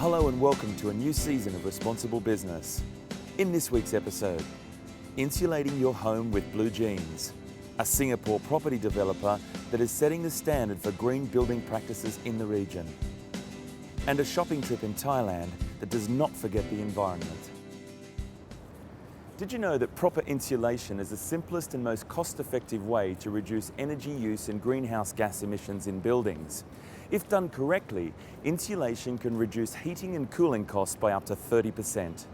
Hello and welcome to a new season of Responsible Business. In this week's episode, insulating your home with blue jeans, a Singapore property developer that is setting the standard for green building practices in the region, and a shopping trip in Thailand that does not forget the environment. Did you know that proper insulation is the simplest and most cost-effective way to reduce energy use and greenhouse gas emissions in buildings? If done correctly, insulation can reduce heating and cooling costs by up to 30%.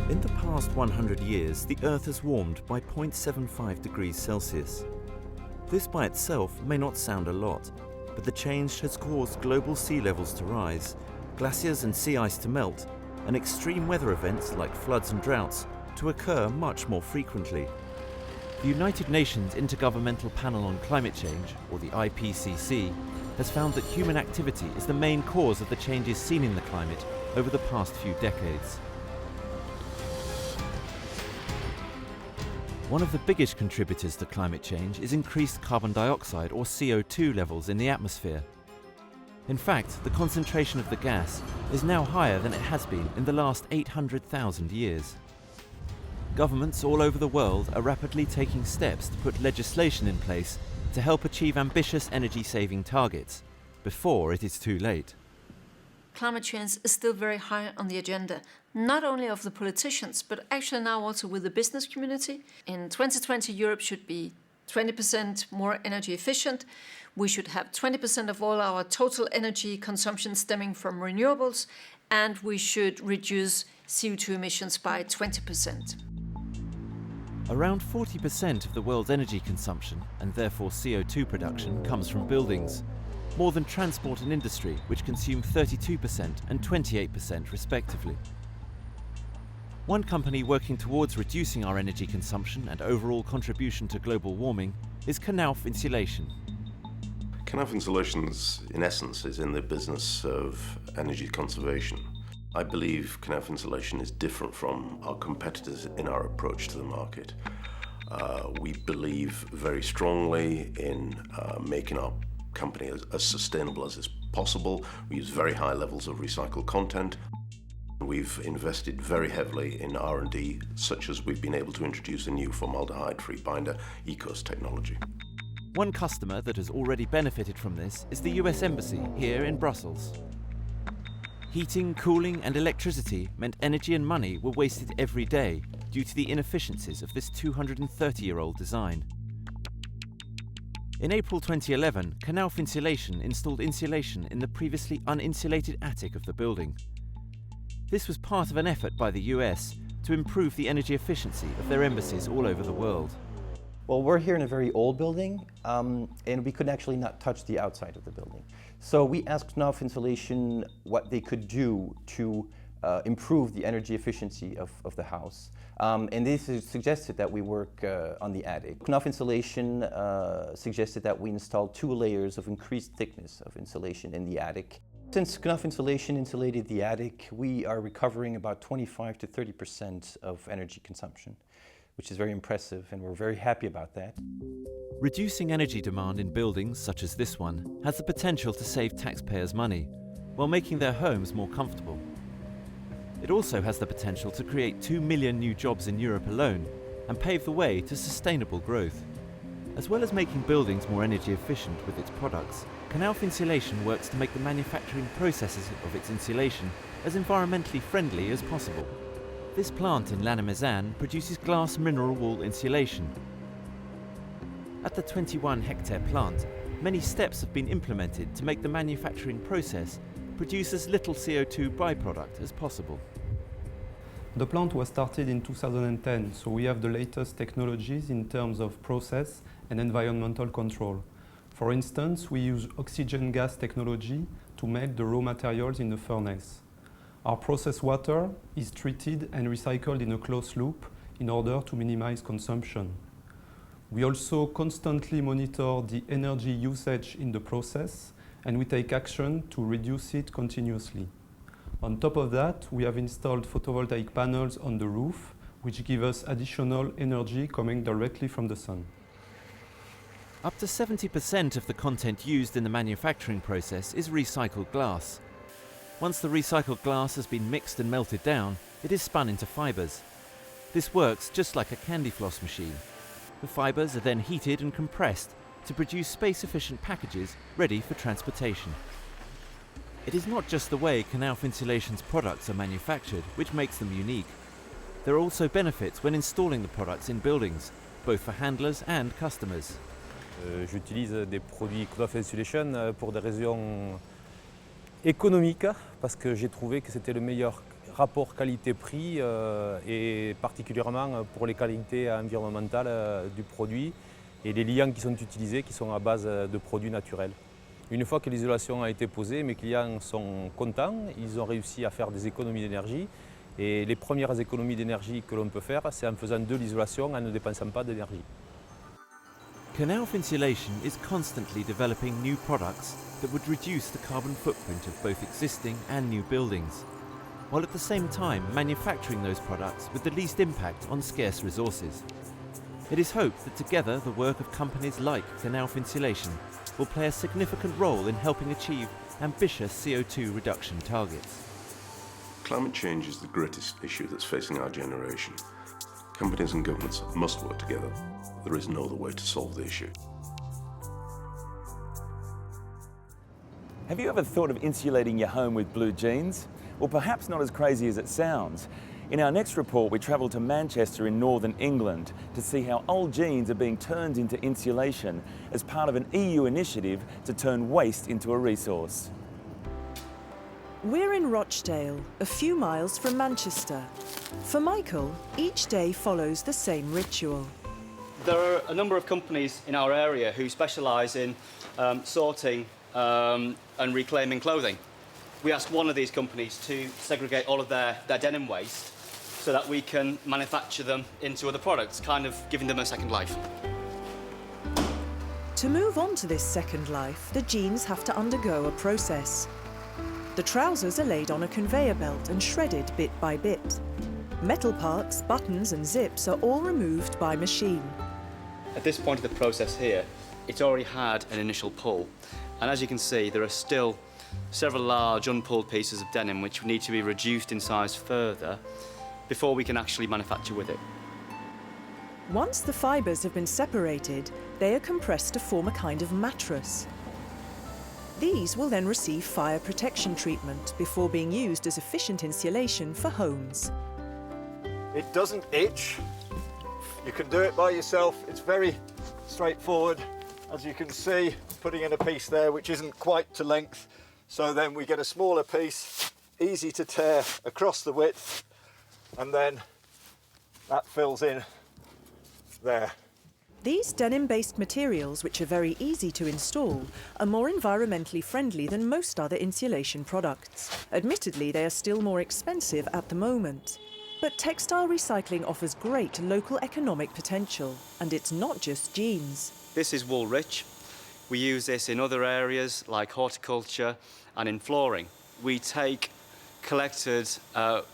In the past 100 years, the Earth has warmed by 0.75 degrees Celsius. This by itself may not sound a lot, but the change has caused global sea levels to rise, glaciers and sea ice to melt, and extreme weather events like floods and droughts to occur much more frequently. The United Nations Intergovernmental Panel on Climate Change, or the IPCC, has found that human activity is the main cause of the changes seen in the climate over the past few decades. One of the biggest contributors to climate change is increased carbon dioxide or CO2 levels in the atmosphere. In fact, the concentration of the gas is now higher than it has been in the last 800,000 years. Governments all over the world are rapidly taking steps to put legislation in place to help achieve ambitious energy-saving targets before it is too late. Climate change is still very high on the agenda, not only of the politicians, but actually now also with the business community. In 2020, Europe should be 20% more energy efficient. We should have 20% of all our total energy consumption stemming from renewables, and we should reduce CO2 emissions by 20%. Around 40% of the world's energy consumption, and therefore CO2 production, comes from buildings, more than transport and industry, which consume 32% and 28% respectively. One company working towards reducing our energy consumption and overall contribution to global warming is Knauf Insulation. Knauf Insulation, in essence, is in the business of energy conservation. I believe Knauf Insulation is different from our competitors in our approach to the market. We believe very strongly in making our company as sustainable as is possible. We use very high levels of recycled content. We've invested very heavily in R&D, such as we've been able to introduce a new formaldehyde-free binder, ECOS technology. One customer that has already benefited from this is the US Embassy here in Brussels. Heating, cooling and electricity meant energy and money were wasted every day due to the inefficiencies of this 230-year-old design. In April 2011, Knauf Insulation installed insulation in the previously uninsulated attic of the building. This was part of an effort by the US to improve the energy efficiency of their embassies all over the world. Well, we're here in a very old building, and we could actually not touch the outside of the building. So we asked Knauf Insulation what they could do to improve the energy efficiency of the house. And they suggested that we work on the attic. Knauf Insulation suggested that we install 2 layers of increased thickness of insulation in the attic. Since Knauf Insulation insulated the attic, we are recovering about 25 to 30% of energy consumption, which is very impressive, and we're very happy about that. Reducing energy demand in buildings such as this one has the potential to save taxpayers money while making their homes more comfortable. It also has the potential to create 2 million new jobs in Europe alone and pave the way to sustainable growth. As well as making buildings more energy efficient with its products, Knauf Insulation works to make the manufacturing processes of its insulation as environmentally friendly as possible. This plant in Lannemezan produces glass mineral wool insulation. At the 21-hectare plant, many steps have been implemented to make the manufacturing process produce as little CO2 byproduct as possible. The plant was started in 2010, so we have the latest technologies in terms of process and environmental control. For instance, we use oxygen gas technology to melt the raw materials in the furnace. Our process water is treated and recycled in a closed loop in order to minimize consumption. We also constantly monitor the energy usage in the process, and we take action to reduce it continuously. On top of that, we have installed photovoltaic panels on the roof, which give us additional energy coming directly from the sun. Up to 70% of the content used in the manufacturing process is recycled glass. Once the recycled glass has been mixed and melted down, it is spun into fibres. This works just like a candy floss machine. The fibres are then heated and compressed to produce space-efficient packages ready for transportation. It is not just the way Knauf Insulation's products are manufactured which makes them unique. There are also benefits when installing the products in buildings, both for handlers and customers. J'utilise des produits Knauf Insulation pour des raisons économiques, parce que j'ai trouvé que c'était le meilleur rapport qualité-prix et particulièrement pour les qualités environnementales du produit et les liants qui sont utilisés qui sont à base de produits naturels. Une fois que l'isolation a été posée, mes clients sont contents, ils ont réussi à faire des économies d'énergie et les premières économies d'énergie que l'on peut faire, c'est en faisant de l'isolation en ne dépensant pas d'énergie. Knauf Insulation is constantly developing new products that would reduce the carbon footprint of both existing and new buildings, while at the same time manufacturing those products with the least impact on scarce resources. It is hoped that together the work of companies like Knauf Insulation will play a significant role in helping achieve ambitious CO2 reduction targets. Climate change is the greatest issue that's facing our generation. Companies and governments must work together. There is no other way to solve the issue. Have you ever thought of insulating your home with blue jeans? Well, perhaps not as crazy as it sounds. In our next report, we travel to Manchester in northern England to see how old jeans are being turned into insulation as part of an EU initiative to turn waste into a resource. We're in Rochdale, a few miles from Manchester. For Michael, each day follows the same ritual. There are a number of companies in our area who specialise in sorting and reclaiming clothing. We asked one of these companies to segregate all of their denim waste so that we can manufacture them into other products, kind of giving them a second life. To move on to this second life, the jeans have to undergo a process. The trousers are laid on a conveyor belt and shredded bit by bit. Metal parts, buttons and zips are all removed by machine. At this point of the process here, it's already had an initial pull. And as you can see, there are still several large unpulled pieces of denim which need to be reduced in size further before we can actually manufacture with it. Once the fibres have been separated, they are compressed to form a kind of mattress. These will then receive fire protection treatment before being used as efficient insulation for homes. It doesn't itch. You can do it by yourself. It's very straightforward. As you can see, putting in a piece there which isn't quite to length. So then we get a smaller piece, easy to tear across the width, and then that fills in there. These denim-based materials, which are very easy to install, are more environmentally friendly than most other insulation products. Admittedly, they are still more expensive at the moment. But textile recycling offers great local economic potential, and it's not just jeans. This is wool rich. We use this in other areas like horticulture and in flooring. We take collected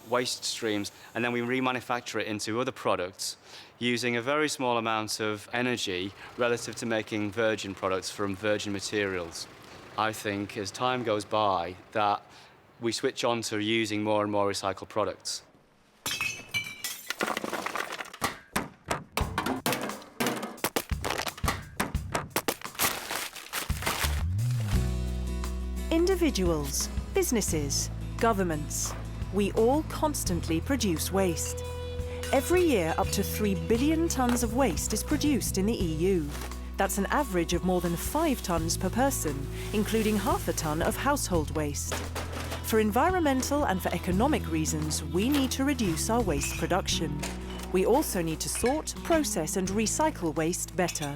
waste streams and then we remanufacture it into other products using a very small amount of energy relative to making virgin products from virgin materials. I think as time goes by that we switch on to using more and more recycled products. Individuals, businesses, governments, we all constantly produce waste. Every year, up to 3 billion tonnes of waste is produced in the EU. That's an average of more than 5 tonnes per person, including half a tonne of household waste. For environmental and for economic reasons, we need to reduce our waste production. We also need to sort, process and recycle waste better.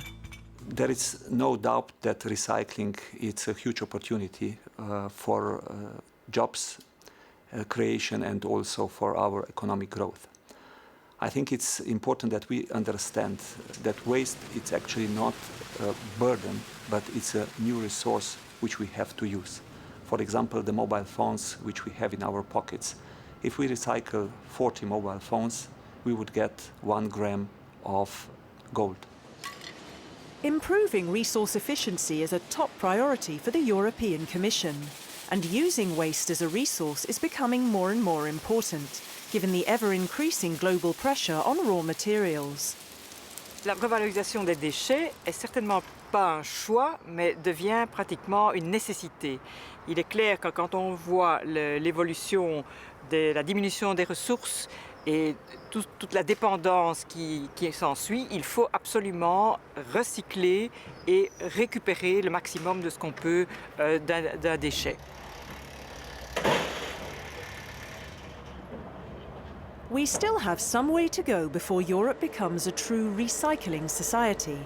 There is no doubt that recycling is a huge opportunity for jobs creation and also for our economic growth. I think it's important that we understand that waste is actually not a burden, but it's a new resource which we have to use. For example, the mobile phones which we have in our pockets. If we recycle 40 mobile phones, we would get 1 gram of gold. Improving resource efficiency is a top priority for the European Commission, and using waste as a resource is becoming more and more important, given the ever-increasing global pressure on raw materials. La revalorisation des déchets est certainement pas un choix, mais devient pratiquement une nécessité. Il est clair que quand on voit l'évolution de la diminution des ressources et toute la dépendance qui s'ensuit, il faut absolument recycler et récupérer le maximum de ce qu'on peut d'un déchet. We still have some way to go before Europe becomes a true recycling society.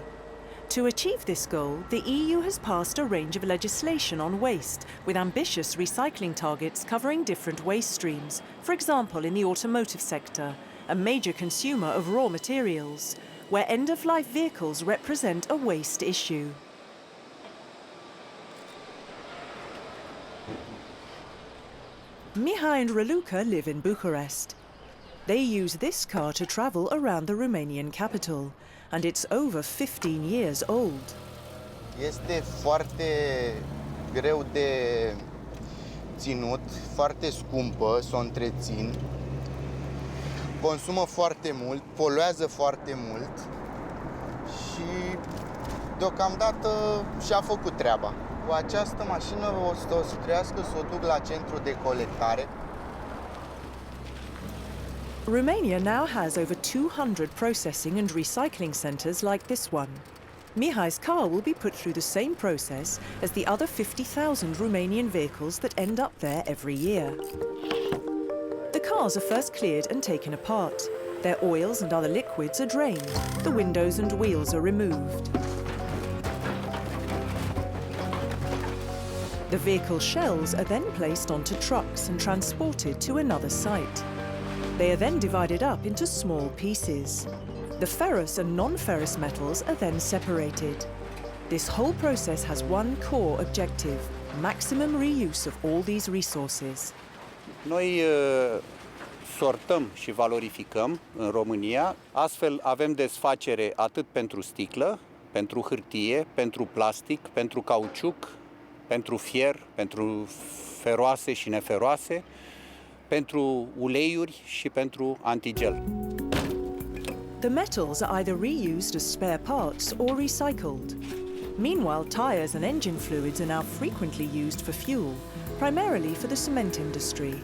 To achieve this goal, the EU has passed a range of legislation on waste, with ambitious recycling targets covering different waste streams, for example in the automotive sector, a major consumer of raw materials, where end-of-life vehicles represent a waste issue. Mihai and Raluca live in Bucharest. They use this car to travel around the Romanian capital, and it's over 15 years old. Este foarte greu de ținut, foarte scumpă să o întrețin. Consumă foarte mult, poluează foarte mult și deocamdată și-a făcut treaba. Cu această mașină o să trebuiască să o duc la centru de colectare. Romania now has over 200 processing and recycling centres like this one. Mihai's car will be put through the same process as the other 50,000 Romanian vehicles that end up there every year. The cars are first cleared and taken apart. Their oils and other liquids are drained. The windows and wheels are removed. The vehicle shells are then placed onto trucks and transported to another site. They are then divided up into small pieces. The ferrous and non-ferrous metals are then separated. This whole process has one core objective: maximum reuse of all these resources. Noi sortăm și valorificăm în România, astfel avem desfacere atât pentru sticlă, pentru hârtie, pentru plastic, pentru cauciuc, pentru fier, pentru feroase și neferoase, pentru uleiuri și pentru antigel. The metals are either reused as spare parts or recycled. Meanwhile, tyres and engine fluids are now frequently used for fuel, primarily for the cement industry.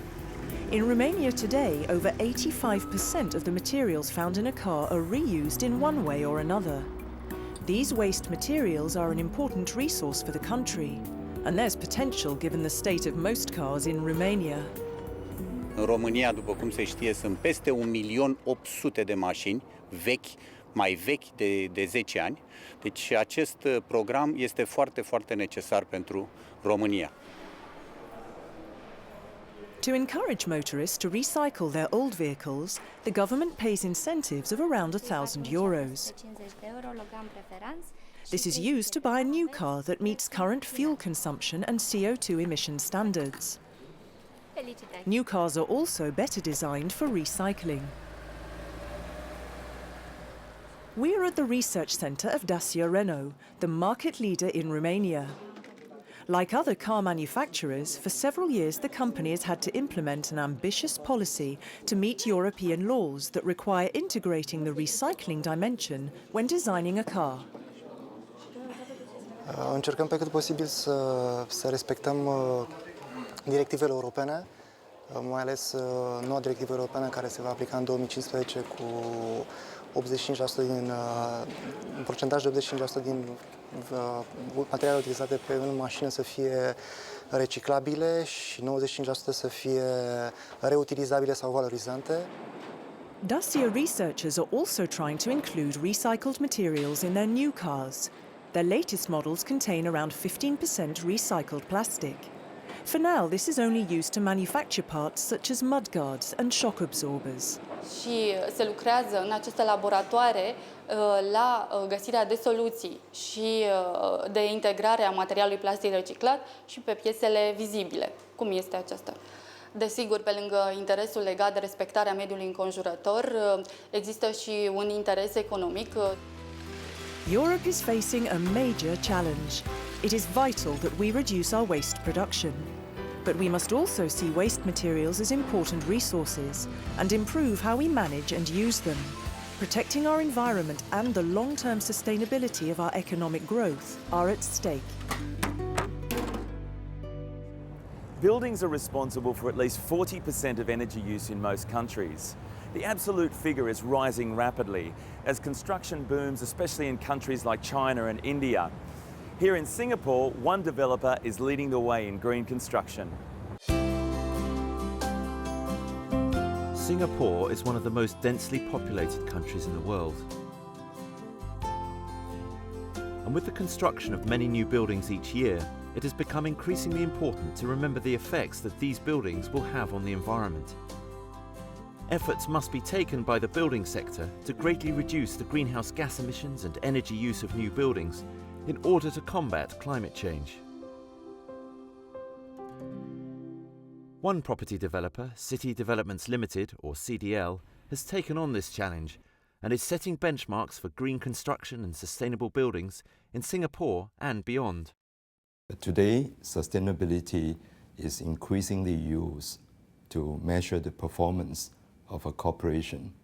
In Romania today, over 85% of the materials found in a car are reused in one way or another. These waste materials are an important resource for the country, and there's potential given the state of most cars in Romania. În România, după cum se știe, sunt peste 1.800.000 de mașini vechi, mai vechi de 10 ani. Deci acest program este foarte, foarte necesar pentru România. To encourage motorists to recycle their old vehicles, the government pays incentives of around €1,000. This is used to buy a new car that meets current fuel consumption and CO2 emission standards. New cars are also better designed for recycling. We're at the research centre of Dacia Renault, the market leader in Romania. Like other car manufacturers, for several years the company has had to implement an ambitious policy to meet European laws that require integrating the recycling dimension when designing a car. Încercăm pe cât posibil să respectăm directivele europene, mai ales noua directivă europeană care se va aplica în 2015 cu 85% un procentaj de 85% din materialele utilizate pe în mașină să fie reciclabile și 95% să fie reutilizabile sau valorizante. Dacia researchers are also trying to include recycled materials in their new cars. Their latest models contain around 15% recycled plastic. For now, this is only used to manufacture parts such as mudguards and shock absorbers. Și se lucrează în aceste laboratoare la găsirea de soluții și de integrare a materialului plastic reciclat și pe piesele vizibile, cum este aceasta. Desigur, pe lângă interesul legat de respectarea mediului înconjurător, există și un interes economic. Europe is facing a major challenge. It is vital that we reduce our waste production. But we must also see waste materials as important resources and improve how we manage and use them. Protecting our environment and the long-term sustainability of our economic growth are at stake. Buildings are responsible for at least 40% of energy use in most countries. The absolute figure is rising rapidly as construction booms, especially in countries like China and India. Here in Singapore, one developer is leading the way in green construction. Singapore is one of the most densely populated countries in the world. And with the construction of many new buildings each year, it has become increasingly important to remember the effects that these buildings will have on the environment. Efforts must be taken by the building sector to greatly reduce the greenhouse gas emissions and energy use of new buildings in order to combat climate change. One property developer, City Developments Limited, or CDL, has taken on this challenge and is setting benchmarks for green construction and sustainable buildings in Singapore and beyond. Today, sustainability is increasingly used to measure the performance of a corporation.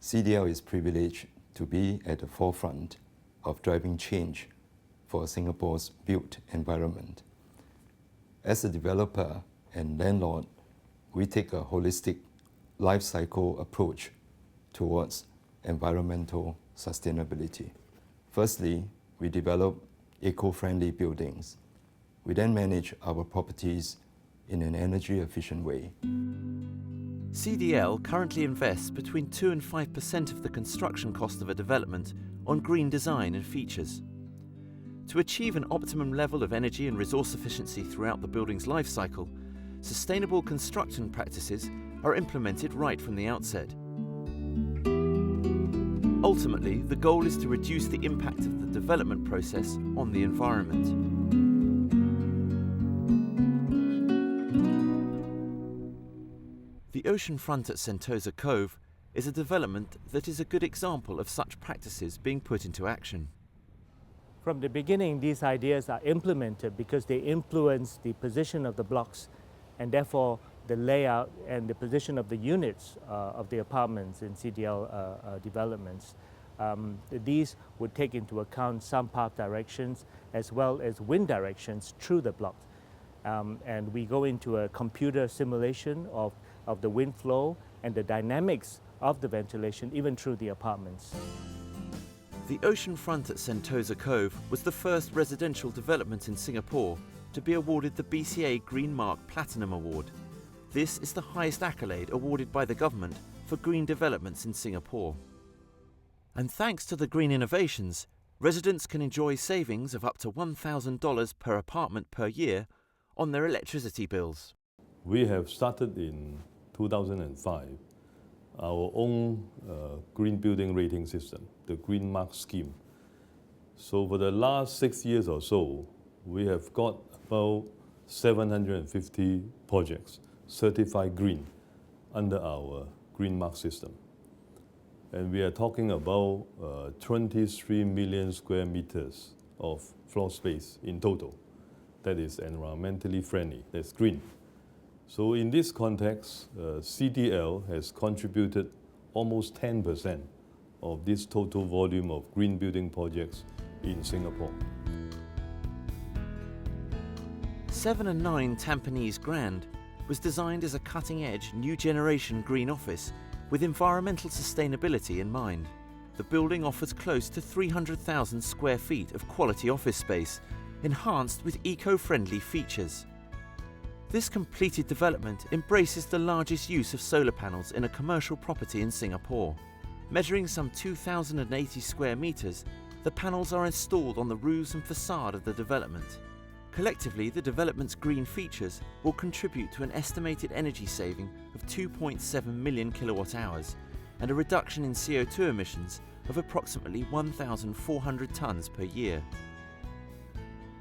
CDL is privileged to be at the forefront of driving change for Singapore's built environment. As a developer and landlord, we take a holistic life cycle approach towards environmental sustainability. Firstly, we develop eco-friendly buildings. We then manage our properties in an energy-efficient way. CDL currently invests between 2 and 5% of the construction cost of a development on green design and features. To achieve an optimum level of energy and resource efficiency throughout the building's life cycle, sustainable construction practices are implemented right from the outset. Ultimately, the goal is to reduce the impact of the development process on the environment. The ocean front at Sentosa Cove is a development that is a good example of such practices being put into action. From the beginning, these ideas are implemented because they influence the position of the blocks and therefore the layout and the position of the units of the apartments in CDL developments. These would take into account some path directions as well as wind directions through the blocks. And we go into a computer simulation of the wind flow and the dynamics of the ventilation even through the apartments. The ocean front at Sentosa Cove was the first residential development in Singapore to be awarded the BCA Green Mark Platinum Award. This is the highest accolade awarded by the government for green developments in Singapore. And thanks to the green innovations, residents can enjoy savings of up to $1,000 per apartment per year on their electricity bills. We have started in 2005 our own green building rating system, the Green Mark scheme. So for the last 6 years or so, we have got about 750 projects certified green under our Green Mark system. And we are talking about 23 million square meters of floor space in total. That is environmentally friendly, that's green. So in this context, CDL has contributed almost 10% of this total volume of green building projects in Singapore. 7 and 9 Tampines Grand was designed as a cutting-edge, new generation green office with environmental sustainability in mind. The building offers close to 300,000 square feet of quality office space, enhanced with eco-friendly features. This completed development embraces the largest use of solar panels in a commercial property in Singapore. Measuring some 2,080 square meters, the panels are installed on the roofs and facade of the development. Collectively, the development's green features will contribute to an estimated energy saving of 2.7 million kilowatt hours and a reduction in CO2 emissions of approximately 1,400 tonnes per year.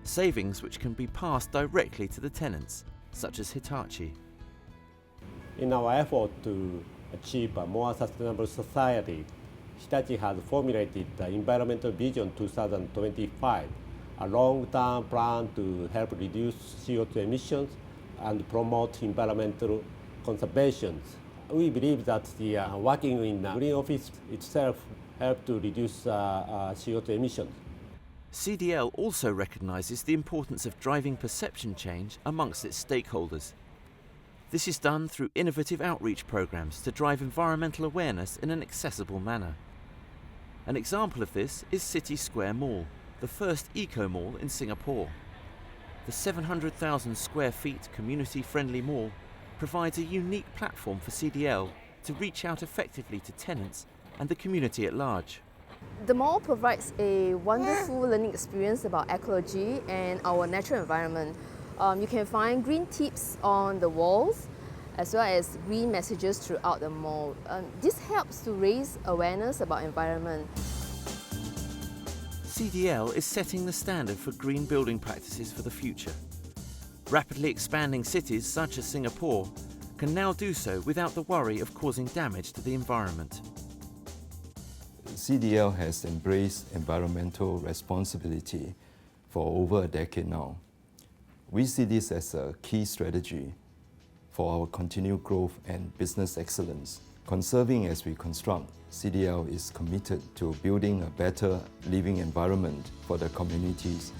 Savings which can be passed directly to the tenants, such as Hitachi. In our effort to achieve a more sustainable society, Hitachi has formulated the Environmental Vision 2025, a long-term plan to help reduce CO2 emissions and promote environmental conservation. We believe that the working in the green office itself helps to reduce CO2 emissions. CDL also recognises the importance of driving perception change amongst its stakeholders. This is done through innovative outreach programmes to drive environmental awareness in an accessible manner. An example of this is City Square Mall, the first eco-mall in Singapore. The 700,000 square feet community-friendly mall provides a unique platform for CDL to reach out effectively to tenants and the community at large. The mall provides a wonderful learning experience about ecology and our natural environment. You can find green tips on the walls as well as green messages throughout the mall. This helps to raise awareness about environment. CDL is setting the standard for green building practices for the future. Rapidly expanding cities such as Singapore can now do so without the worry of causing damage to the environment. CDL has embraced environmental responsibility for over a decade now. We see this as a key strategy for our continued growth and business excellence. Conserving as we construct, CDL is committed to building a better living environment for the communities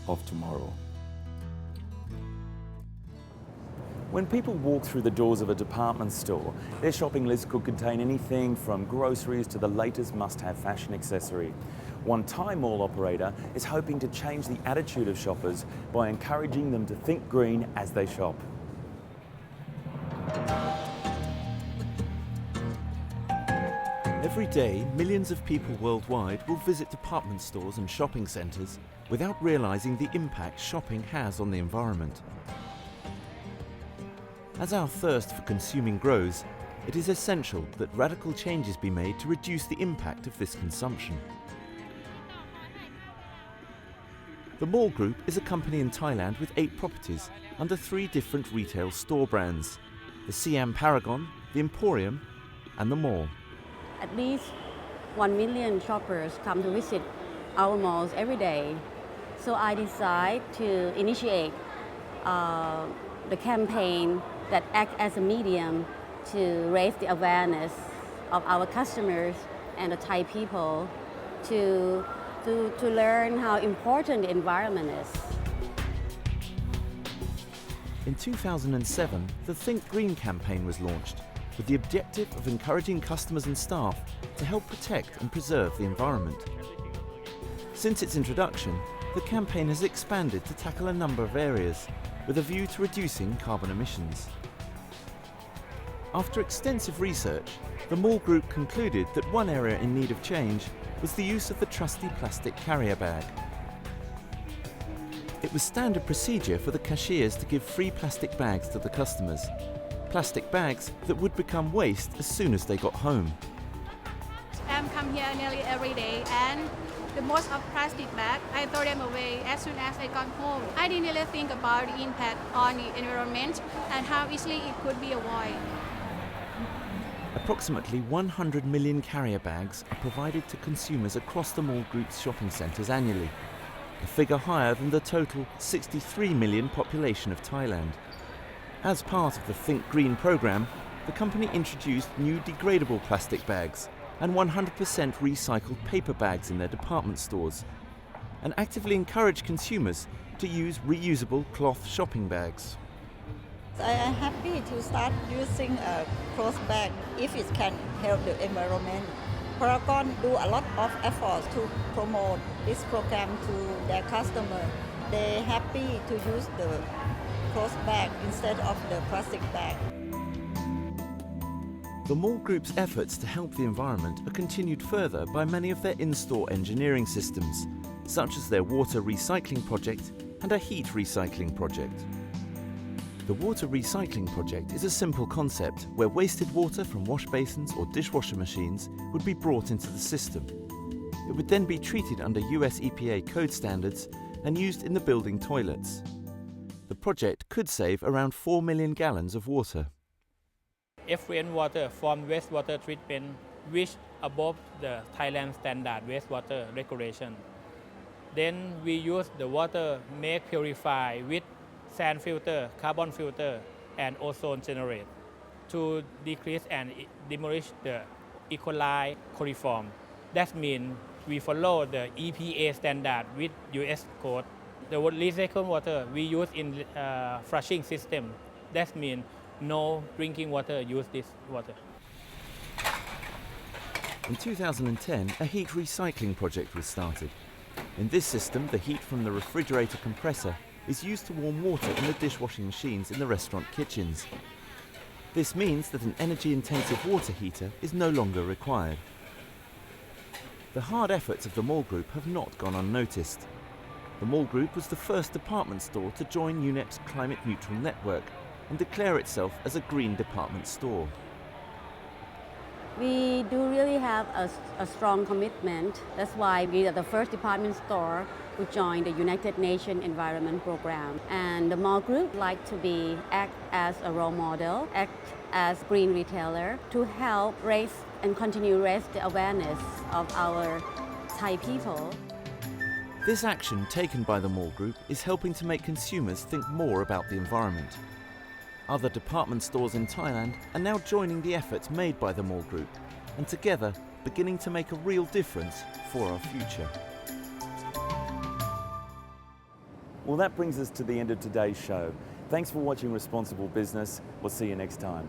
of tomorrow. When people walk through the doors of a department store, their shopping list could contain anything from groceries to the latest must-have fashion accessory. One Thai mall operator is hoping to change the attitude of shoppers by encouraging them to think green as they shop. Every day, millions of people worldwide will visit department stores and shopping centres without realising the impact shopping has on the environment. As our thirst for consuming grows, it is essential that radical changes be made to reduce the impact of this consumption. The Mall Group is a company in Thailand with 8 properties under 3 different retail store brands: the Siam Paragon, the Emporium and the Mall. At least 1 million shoppers come to visit our malls every day. So I decided to initiate the campaign that acts as a medium to raise the awareness of our customers and the Thai people to learn how important the environment is. In 2007, the Think Green campaign was launched with the objective of encouraging customers and staff to help protect and preserve the environment. Since its introduction, the campaign has expanded to tackle a number of areas with a view to reducing carbon emissions. After extensive research, the Mall Group concluded that one area in need of change was the use of the trusty plastic carrier bag. It was standard procedure for the cashiers to give free plastic bags to the customers, plastic bags that would become waste as soon as they got home. I come here nearly every day, and the most of plastic bags, I throw them away as soon as I got home. I didn't really think about the impact on the environment and how easily it could be avoided. Approximately 100 million carrier bags are provided to consumers across the Mall Group's shopping centres annually, a figure higher than the total 63 million population of Thailand. As part of the Think Green programme, the company introduced new degradable plastic bags and 100% recycled paper bags in their department stores, and actively encouraged consumers to use reusable cloth shopping bags. I am happy to start using a cloth bag if it can help the environment. Paragon do a lot of efforts to promote this program to their customers. They're happy to use the cloth bag instead of the plastic bag. The Mall Group's efforts to help the environment are continued further by many of their in-store engineering systems, such as their water recycling project and a heat recycling project. The water recycling project is a simple concept where wasted water from wash basins or dishwasher machines would be brought into the system. It would then be treated under US EPA code standards and used in the building toilets. The project could save around 4 million gallons of water. Effluent water from wastewater treatment, which above the Thailand standard wastewater regulation. Then we use the water make purify with sand filter, carbon filter, and ozone generate to decrease and demolish the E. coli coliform. That means we follow the EPA standard with US code. The recycled water we use in flushing system. That means no drinking water use this water. In 2010, a heat recycling project was started. In this system, the heat from the refrigerator compressor is used to warm water in the dishwashing machines in the restaurant kitchens. This means that an energy-intensive water heater is no longer required. The hard efforts of the mall group have not gone unnoticed. The mall group was the first department store to join UNEP's climate-neutral network and declare itself as a green department store. We do really have a strong commitment. That's why we are the first department store to join the United Nations Environment Program. And the mall group like to act as a role model, act as green retailer to help raise and continue raise the awareness of our Thai people. This action taken by the mall group is helping to make consumers think more about the environment. Other department stores in Thailand are now joining the efforts made by the mall group and together beginning to make a real difference for our future. Well, that brings us to the end of today's show. Thanks for watching Responsible Business. We'll see you next time.